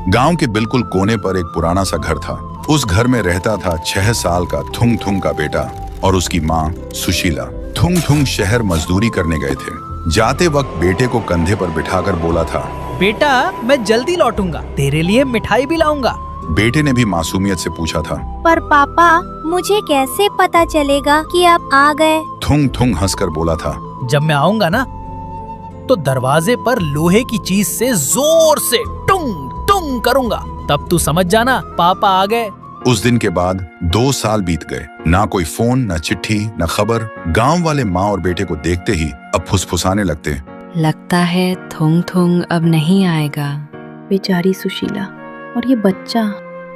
गांव के बिल्कुल कोने पर एक पुराना सा घर था। उस घर में रहता था 6 साल का थुंग थुंग का बेटा और उसकी माँ सुशीला। थुंग थुंग शहर मजदूरी करने गए थे। जाते वक्त बेटे को कंधे पर बिठाकर बोला था, बेटा मैं जल्दी लौटूंगा, तेरे लिए मिठाई भी लाऊंगा। बेटे ने भी मासूमियत से पूछा था, पर पापा मुझे कैसे पता चलेगा कि आप आ गए? थुंग थुंग हंसकर बोला था, जब मैं आऊंगा ना तो दरवाजे पर लोहे की चीज से जोर से टुंग टुंग करूंगा, तब तू समझ जाना पापा आ गए। उस दिन के बाद 2 साल बीत गए। ना कोई फोन, ना चिट्ठी, ना खबर। गांव वाले माँ और बेटे को देखते ही अब फुसफुसाने लगते, लगता है थुंग थुंग अब नहीं आएगा। बेचारी सुशीला और ये बच्चा।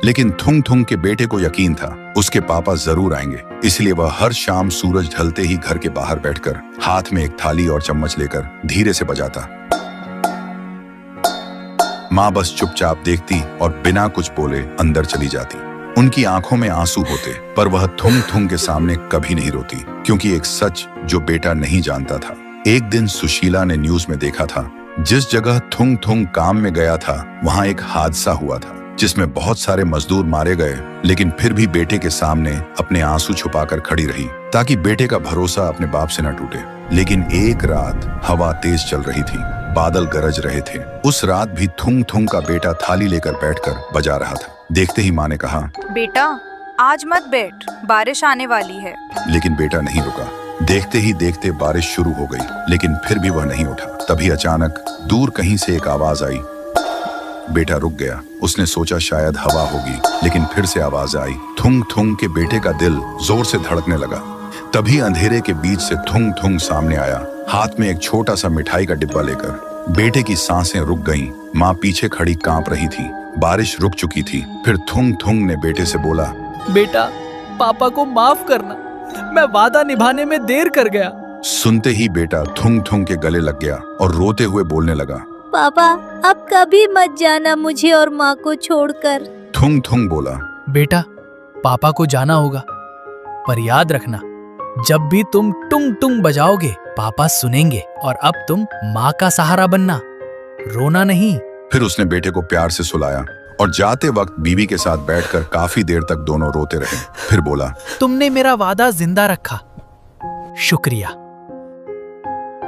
लेकिन थुंग थुंग के बेटे को यकीन था उसके पापा जरूर आएंगे। इसलिए वह हर शाम सूरज ढलते ही घर के बाहर बैठकर हाथ में एक थाली और चम्मच लेकर धीरे से बजाता। माँ बस चुपचाप देखती और बिना कुछ बोले अंदर चली जाती। उनकी आंखों में आंसू होते, पर वह थुंग थुंग के सामने कभी नहीं रोती, क्योंकि एक सच जो बेटा नहीं जानता था। एक दिन सुशीला ने न्यूज में देखा था, जिस जगह थुंग थुंग काम में गया था वहां एक हादसा हुआ था, जिसमें बहुत सारे मजदूर मारे गए। लेकिन फिर भी बेटे के सामने अपने आंसू छुपाकर खड़ी रही, ताकि बेटे का भरोसा अपने बाप से न टूटे। लेकिन एक रात हवा तेज चल रही थी, बादल गरज रहे थे। उस रात भी थुंग थुंग का बेटा थाली लेकर बैठकर बजा रहा था। देखते ही माँ ने कहा, बेटा आज मत बैठ, बारिश आने वाली है। लेकिन बेटा नहीं रुका। देखते ही देखते बारिश शुरू हो गई, लेकिन फिर भी वह नहीं उठा। तभी अचानक दूर कहीं से एक आवाज आई। बेटा रुक गया। उसने सोचा शायद हवा होगी, लेकिन फिर से आवाज आई। थुंग थुंग के बेटे का दिल जोर से धड़कने लगा। तभी अंधेरे के बीच से थुंग थुंग सामने आया, हाथ में एक छोटा सा मिठाई का डिब्बा लेकर। बेटे की सांसें रुक गईं। माँ पीछे खड़ी कांप रही थी। बारिश रुक चुकी थी। फिर थुंग थुंग ने बेटे से बोला, बेटा पापा को माफ करना, मैं वादा निभाने में देर कर गया। सुनते ही बेटा थुंग थुंग के गले लग गया और रोते हुए बोलने लगा, पापा अब कभी मत जाना मुझे और माँ को छोड़कर। थुंग थुंग बोला, बेटा पापा को जाना होगा, पर याद रखना जब भी तुम टुंग टुंग बजाओगे पापा सुनेंगे, और अब तुम माँ का सहारा बनना, रोना नहीं। फिर उसने बेटे को प्यार से सुलाया और जाते वक्त बीवी के साथ बैठकर काफी देर तक दोनों रोते रहे। फिर बोला, तुमने मेरा वादा जिंदा रखा, शुक्रिया।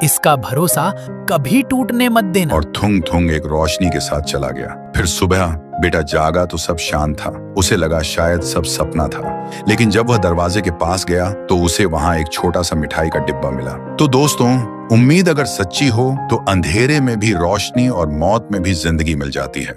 इसका भरोसा कभी टूटने मत देना। और थुंग थुंग एक रोशनी के साथ चला गया। फिर सुबह बेटा जागा तो सब शांत था। उसे लगा शायद सब सपना था, लेकिन जब वह दरवाजे के पास गया तो उसे वहां एक छोटा सा मिठाई का डिब्बा मिला। तो दोस्तों, उम्मीद अगर सच्ची हो तो अंधेरे में भी रोशनी और मौत में भी जिंदगी मिल जाती है।